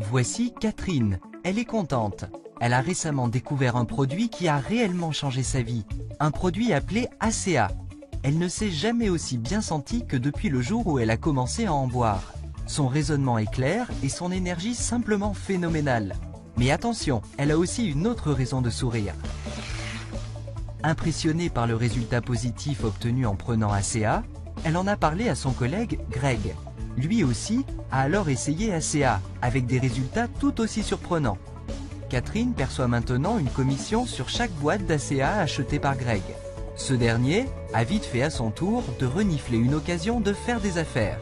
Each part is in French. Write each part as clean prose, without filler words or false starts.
Voici Catherine. Elle est contente. Elle a récemment découvert un produit qui a réellement changé sa vie. Un produit appelé ACA. Elle ne s'est jamais aussi bien sentie que depuis le jour où elle a commencé à en boire. Son raisonnement est clair et son énergie simplement phénoménale. Mais attention, elle a aussi une autre raison de sourire. Impressionnée par le résultat positif obtenu en prenant ACA, elle en a parlé à son collègue Greg. Lui aussi a alors essayé ACA, avec des résultats tout aussi surprenants. Catherine perçoit maintenant une commission sur chaque boîte d'ACA achetée par Greg. Ce dernier a vite fait à son tour de renifler une occasion de faire des affaires.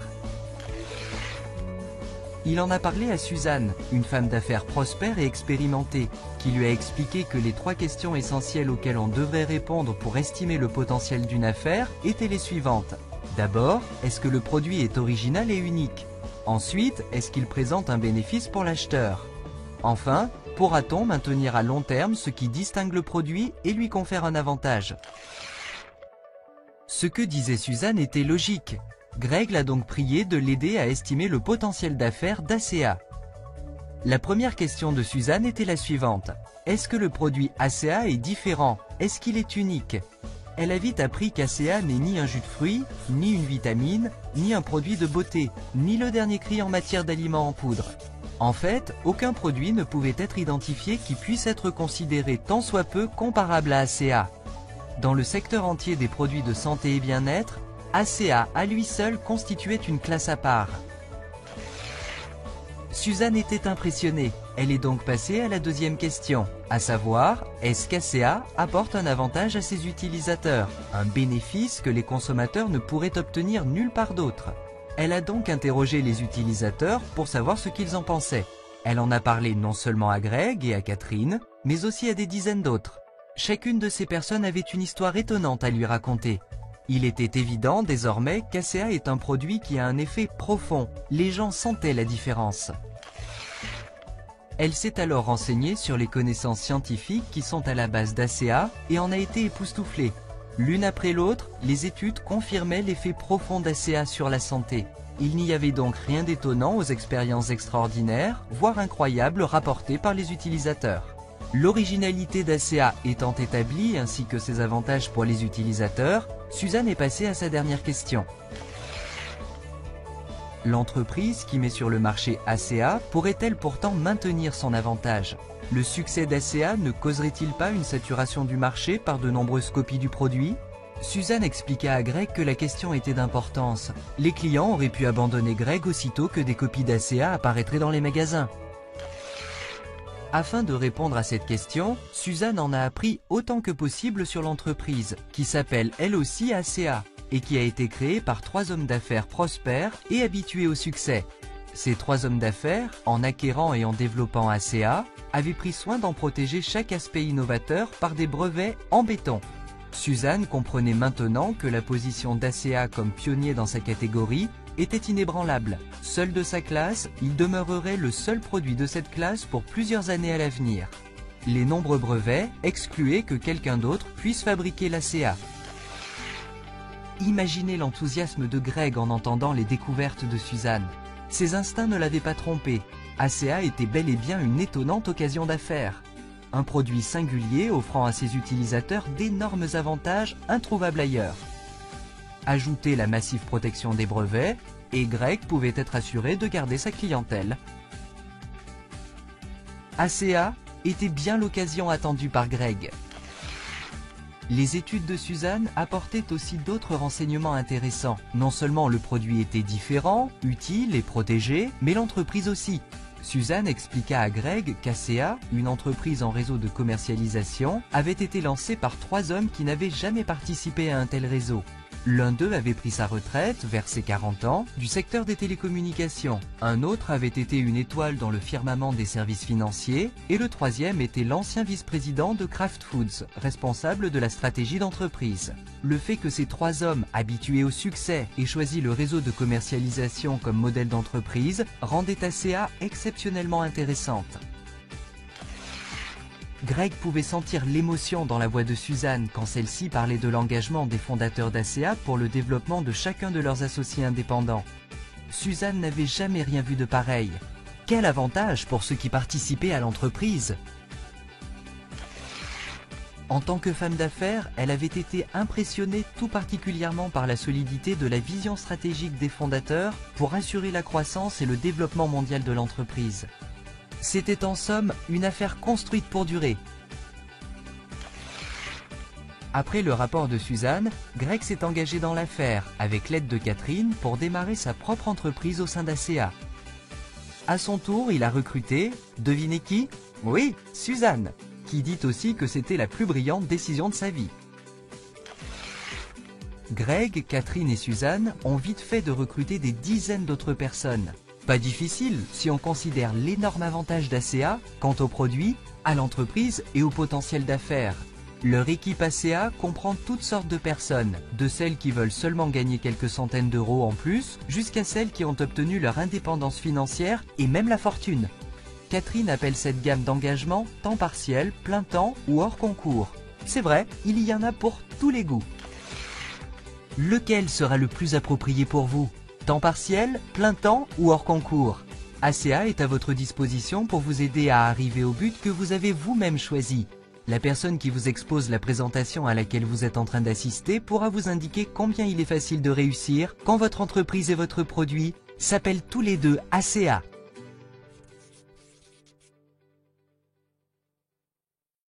Il en a parlé à Suzanne, une femme d'affaires prospère et expérimentée, qui lui a expliqué que les 3 questions essentielles auxquelles on devrait répondre pour estimer le potentiel d'une affaire étaient les suivantes. D'abord, est-ce que le produit est original et unique? Ensuite, est-ce qu'il présente un bénéfice pour l'acheteur? Enfin, pourra-t-on maintenir à long terme ce qui distingue le produit et lui confère un avantage? Ce que disait Suzanne était logique. Greg l'a donc prié de l'aider à estimer le potentiel d'affaires d'ACA. La première question de Suzanne était la suivante. Est-ce que le produit ACA est différent? Est-ce qu'il est unique? Elle a vite appris qu'ACA n'est ni un jus de fruits, ni une vitamine, ni un produit de beauté, ni le dernier cri en matière d'aliments en poudre. En fait, aucun produit ne pouvait être identifié qui puisse être considéré tant soit peu comparable à ACA. Dans le secteur entier des produits de santé et bien-être, ACA à lui seul constituait une classe à part. Suzanne était impressionnée. Elle est donc passée à la deuxième question, à savoir, est-ce qu'ACA apporte un avantage à ses utilisateurs, un bénéfice que les consommateurs ne pourraient obtenir nulle part d'autre? Elle a donc interrogé les utilisateurs pour savoir ce qu'ils en pensaient. Elle en a parlé non seulement à Greg et à Catherine, mais aussi à des dizaines d'autres. Chacune de ces personnes avait une histoire étonnante à lui raconter. Il était évident désormais qu'ACA est un produit qui a un effet profond. Les gens sentaient la différence. Elle s'est alors renseignée sur les connaissances scientifiques qui sont à la base d'ACA et en a été époustouflée. L'une après l'autre, les études confirmaient l'effet profond d'ACA sur la santé. Il n'y avait donc rien d'étonnant aux expériences extraordinaires, voire incroyables rapportées par les utilisateurs. L'originalité d'ACA étant établie ainsi que ses avantages pour les utilisateurs, Suzanne est passée à sa dernière question. L'entreprise qui met sur le marché ACA pourrait-elle pourtant maintenir son avantage? Le succès d'ACA ne causerait-il pas une saturation du marché par de nombreuses copies du produit? Suzanne expliqua à Greg que la question était d'importance. Les clients auraient pu abandonner Greg aussitôt que des copies d'ACA apparaîtraient dans les magasins. Afin de répondre à cette question, Suzanne en a appris autant que possible sur l'entreprise, qui s'appelle elle aussi ACA, et qui a été créée par 3 hommes d'affaires prospères et habitués au succès. Ces 3 hommes d'affaires, en acquérant et en développant ACA, avaient pris soin d'en protéger chaque aspect innovateur par des brevets en béton. Suzanne comprenait maintenant que la position d'ACA comme pionnier dans sa catégorie était inébranlable. Seul de sa classe, il demeurerait le seul produit de cette classe pour plusieurs années à l'avenir. Les nombreux brevets excluaient que quelqu'un d'autre puisse fabriquer l'ACA. Imaginez l'enthousiasme de Greg en entendant les découvertes de Suzanne. Ses instincts ne l'avaient pas trompé. ACA était bel et bien une étonnante occasion d'affaires. Un produit singulier offrant à ses utilisateurs d'énormes avantages introuvables ailleurs. Ajoutez la massive protection des brevets, et Greg pouvait être assuré de garder sa clientèle. ACA était bien l'occasion attendue par Greg. Les études de Suzanne apportaient aussi d'autres renseignements intéressants. Non seulement le produit était différent, utile et protégé, mais l'entreprise aussi. Suzanne expliqua à Greg qu'ACA, une entreprise en réseau de commercialisation, avait été lancée par 3 hommes qui n'avaient jamais participé à un tel réseau. L'un d'eux avait pris sa retraite, vers ses 40 ans, du secteur des télécommunications. Un autre avait été une étoile dans le firmament des services financiers, et le 3e était l'ancien vice-président de Kraft Foods, responsable de la stratégie d'entreprise. Le fait que ces 3 hommes, habitués au succès, aient choisi le réseau de commercialisation comme modèle d'entreprise, rendait ACA exceptionnellement intéressante. Greg pouvait sentir l'émotion dans la voix de Suzanne quand celle-ci parlait de l'engagement des fondateurs d'ACA pour le développement de chacun de leurs associés indépendants. Suzanne n'avait jamais rien vu de pareil. Quel avantage pour ceux qui participaient à l'entreprise! En tant que femme d'affaires, elle avait été impressionnée tout particulièrement par la solidité de la vision stratégique des fondateurs pour assurer la croissance et le développement mondial de l'entreprise. C'était en somme une affaire construite pour durer. Après le rapport de Suzanne, Greg s'est engagé dans l'affaire, avec l'aide de Catherine, pour démarrer sa propre entreprise au sein d'ACA. À son tour, il a recruté, devinez qui? Oui, Suzanne, qui dit aussi que c'était la plus brillante décision de sa vie. Greg, Catherine et Suzanne ont vite fait de recruter des dizaines d'autres personnes. Pas difficile si on considère l'énorme avantage d'ACA quant aux produits, à l'entreprise et au potentiel d'affaires. Leur équipe ACA comprend toutes sortes de personnes, de celles qui veulent seulement gagner quelques centaines d'euros en plus, jusqu'à celles qui ont obtenu leur indépendance financière et même la fortune. Catherine appelle cette gamme d'engagement temps partiel, plein temps ou hors concours. C'est vrai, il y en a pour tous les goûts. Lequel sera le plus approprié pour vous? Temps partiel, plein temps ou hors concours? ACA est à votre disposition pour vous aider à arriver au but que vous avez vous-même choisi. La personne qui vous expose la présentation à laquelle vous êtes en train d'assister pourra vous indiquer combien il est facile de réussir quand votre entreprise et votre produit s'appellent tous les deux ACA.